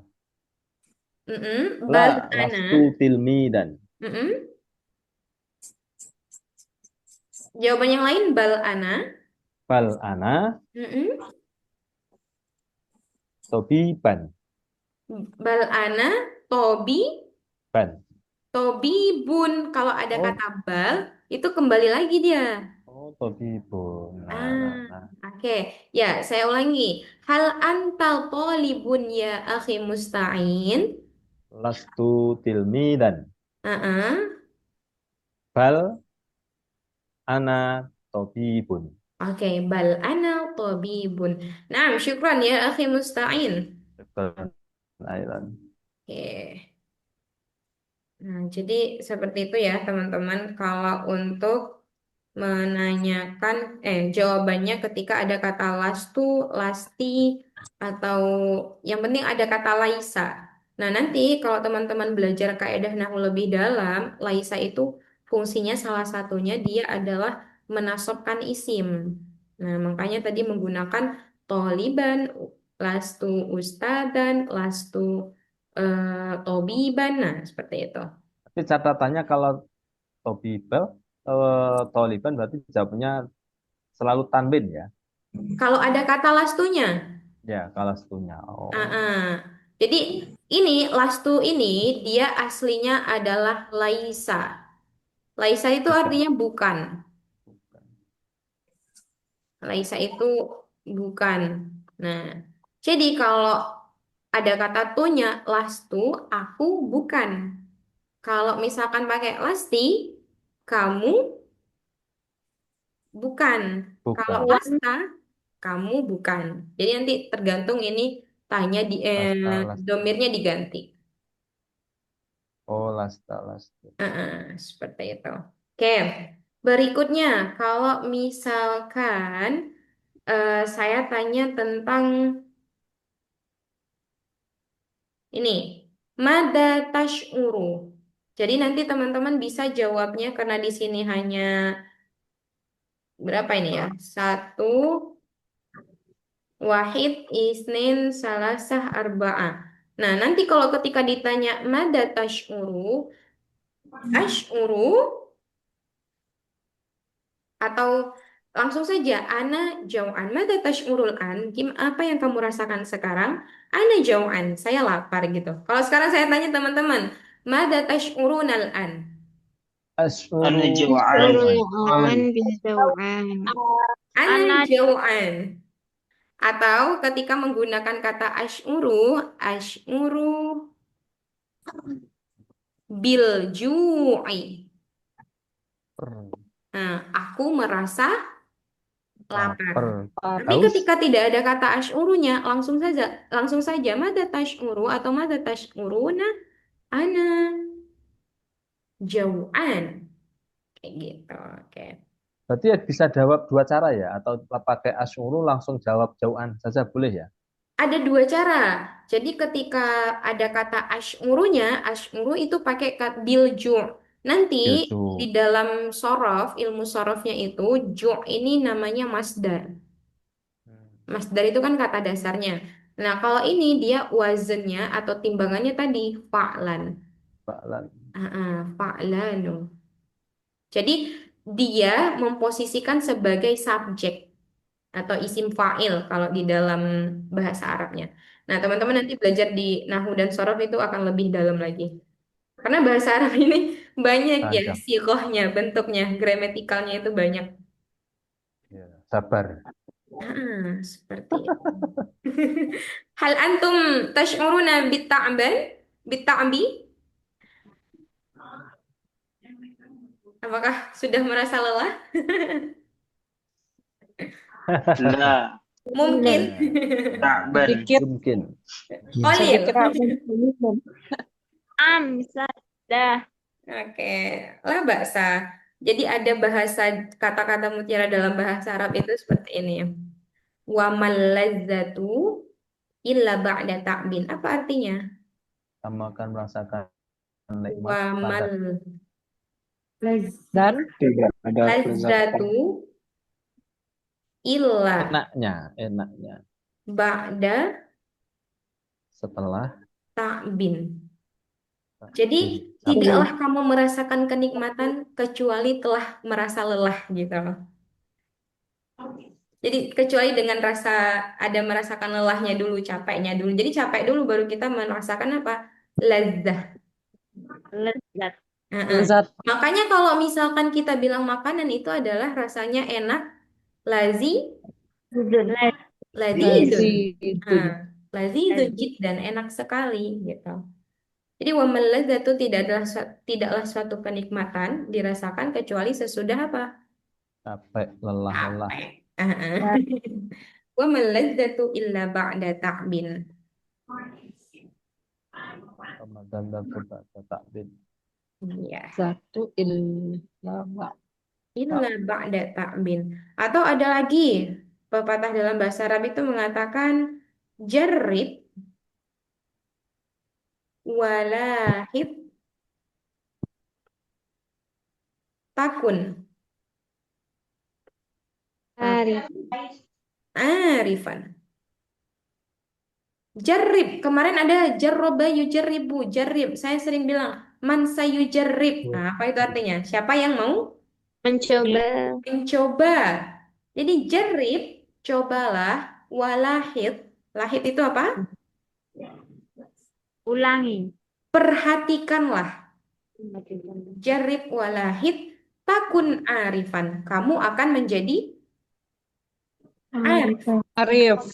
Bal La, ana. lastu tilmidan. Mm-mm. Jawaban yang lain bal ana. Fal ana Mm-mm. tobiban. Bal ana tobi Ban. tobibun. Kalau ada Oh, kata bal itu kembali lagi dia. oh tobibun. Ah, Nah. oke. Ya, saya ulangi. Hal antal tolibun ya akhi musta'in? Lastu tilmidan. Ah, Bal ana tobibun. oke, bal ana tabibun. Nah, syukran ya akhi musta'in. Ailan. Oke. Nah, jadi seperti itu ya teman-teman. Kalau untuk menanyakan, jawabannya ketika ada kata lastu, lasti, atau yang penting ada kata laisa. Nah, nanti kalau teman-teman belajar kaidah nahwu lebih dalam, laisa itu fungsinya salah satunya dia adalah menasobkan isim. Nah, makanya tadi menggunakan toliban, lastu ustadan, lastu tobiban. Nah, seperti itu. Tapi catatannya kalau tobibel, toliban berarti jawabnya selalu tanwin ya. Kalau ada kata lastunya. Ya, kalau setunya. Oh, Jadi ini lastu ini dia aslinya adalah laisa. Laisa itu bisa. artinya bukan. Laisa itu bukan. Nah, jadi kalau ada kata tunya lastu, aku bukan. Kalau misalkan pakai lasti, kamu bukan. Kalau Bukan. lasta, kamu bukan. Jadi nanti tergantung ini tanya di Lasta, lasta. domirnya diganti. Oh, lasta, lasta. Seperti itu. Oke, berikutnya kalau misalkan saya tanya tentang ini, mada tash'uru. Jadi nanti teman-teman bisa jawabnya karena di sini hanya berapa ini ya? Satu, wahid, isnin, salasah, arba'ah. Nah, nanti kalau ketika ditanya mada tash'uru, ash'uru atau langsung saja ana jau'an. Mada tash'urul an? Apa yang kamu rasakan sekarang? Ana jau'an. Saya lapar gitu. Kalau sekarang saya tanya teman-teman, mada tash'urunal an? Ana Asyuru jawaan. Surul bin Zaw'an. Ana Ana jau'an. Atau ketika menggunakan kata ash'uru bil ju'i. Nah, aku merasa lapar. Lapar. Tapi Haus. ketika tidak ada kata asyurunya, langsung saja mada tashuru atau mada tashuruna ana jau'an. Kayak gitu. Oke. Berarti ya bisa jawab dua cara ya, atau pakai asyuru langsung jawab jauhan saja boleh ya? Ada dua cara. Jadi ketika ada kata asyuru itu pakai kata bilju'. Nanti di Bilju. dalam sorof, ilmu sorofnya itu, ju' ini namanya masdar. Masdar itu kan kata dasarnya. Nah, kalau ini dia wazennya atau timbangannya tadi fa'lan. Ba'lan. Fa'lanu. Jadi dia memposisikan sebagai subjek atau isim fa'il kalau di dalam bahasa Arabnya. Nah, teman-teman nanti belajar di Nahwu dan Sorof itu akan lebih dalam lagi. Karena bahasa Arab ini banyak ya Panjang. sigohnya, bentuknya, gramatikalnya itu banyak. Ya, sabar. Seperti itu. Hal antum tash'uruna bitta'ban? Bitta'bi? Apakah sudah merasa lelah? La. Mungkin. Ta'ban. Sedikit. Mungkin. Qalil. Sudah. Oke, lah bahasa. Jadi ada bahasa kata-kata mutiara dalam bahasa Arab itu seperti ini. Wa malladzatu illa ba'da ta'bin. Apa artinya? Kamu akan merasakan nikmat Wa pada Dan Tidak ada kelezatan. malladzatu illa enaknya ba'da setelah ta'bin. Jadi tidaklah kamu merasakan kenikmatan kecuali telah merasa lelah gitu loh. Jadi kecuali dengan ada merasakan lelahnya dulu, capeknya dulu. Jadi capek dulu baru kita merasakan apa? Lezat. Lezat. lezat. Makanya kalau misalkan kita bilang makanan itu adalah rasanya enak, lazidun. Lazidun. Lazidun dan enak sekali gitu. Jadi wa malladzatu tidaklah suatu kenikmatan dirasakan kecuali sesudah apa? capek, lelah. Wa malladzatu illa ba'da ta'bin. Ramadan dan ba'da ta'bin. Iya. Satu illa Ba'da ta'bin. Atau ada lagi pepatah dalam bahasa Arab itu mengatakan jarrib walahid takun arifan. Jarrib, kemarin ada jarroba yujarribu, jarrib. Saya sering bilang man sayujarrib. Nah, apa itu artinya? Siapa yang mau Mencoba. mencoba? Jadi jarrib, cobalah, walahid. Lahid itu apa? Ulangi. Perhatikanlah. Jarrib walahid takun arifan. Kamu akan menjadi Arif.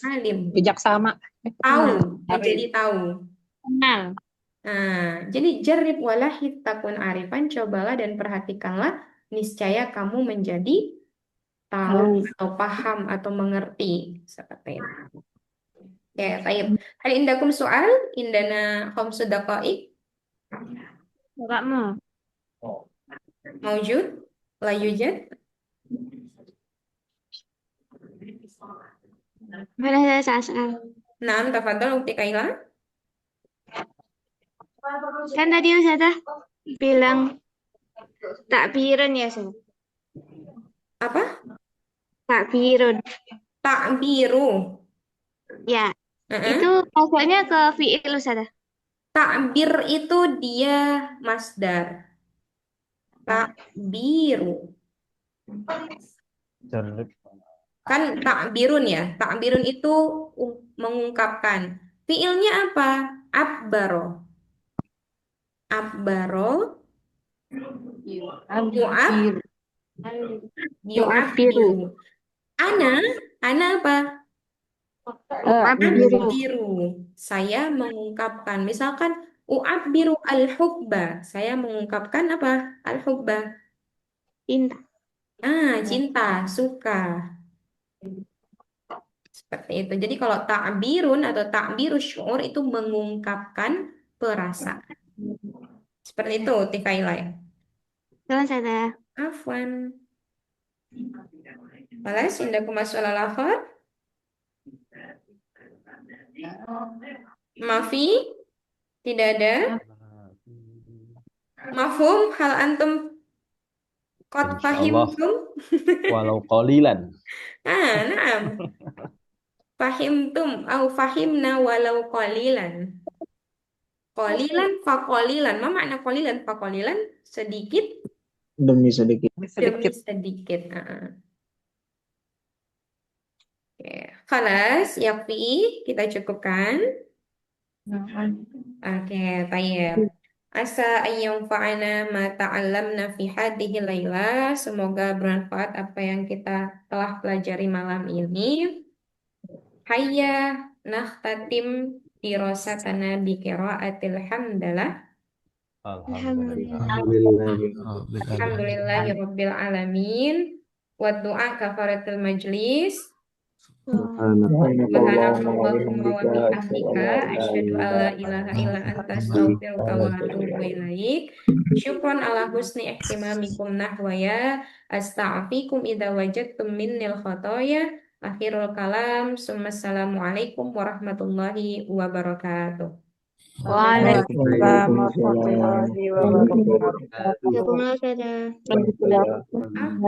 alim. Bijaksana. Tahu, menjadi tahu. Kenal. Nah, jadi jarrib walahid takun arifan, cobalah dan perhatikanlah, niscaya kamu menjadi tahu atau paham atau mengerti seperti itu. Ya, baik. Hal indakum soal indana khamsu daqaiq Enggak mau. maujud la yujad. Mana saya sasal. Naam, tafadhal ukti Kaila. Kan tadi Ustazah bilang takbiran ya, Ustaz. Apa? Takbirun. Takbiru. Ya, itu maksudnya ke fi'il Ustazah. Takbir itu dia masdar. Takbiru. Jarrib. Kan takbirun ya. Takbirun itu mengungkapkan. Fiilnya apa? Abbaro. Abbaro. Yu'abbiru. Ana apa? U'abbiru. Saya mengungkapkan. Misalkan u'abbiru al-hubba. Saya mengungkapkan apa? Al-hubba. Cinta. Cinta, suka. Seperti itu. Jadi kalau ta'birun atau ta'birus syu'ur itu mengungkapkan perasaan. Seperti itu, Tikaila ya. Tuan saya. Afwan. Balas, indakum soal akhar. Mafi? Tidak ada. Mafhum? Hal antum qad Insyaallah. fahimtum? Walau qalilan. Naam. Fahimtum au fahimna walau qalilan. Qalilan fa qalilan. Ma makna qalilan fa qalilan? Sedikit Demi sedikit. demi Sedikit. sedikit. Oke. Khalas, yakfi, kita cukupkan. Oke, tayyib. Asa ayyam fa'ana ma ta'allamna fi hadhihi laila. Semoga bermanfaat apa yang kita telah pelajari malam ini. Hayya nakhtatim dirasatana bi qiraatil hamdalah. Alhamdulillah. Alhamdulillahi rabbil alamin. Wa du'a kafaratul majlis. Subhanakallahumma wa bihamdika asyhadu an la ilaha illa anta astaghfiruka wa atubu ilaik. Syukran ala husni ihtimamikum nahwaya. Asta'fikum idza wajadtum minnil khotoya. Akhirul kalam. Assalamualaikum warahmatullahi wabarakatuh. Waalaikumsalam warahmatullahi wabarakatuh. Jazakumullah khairan. Ah.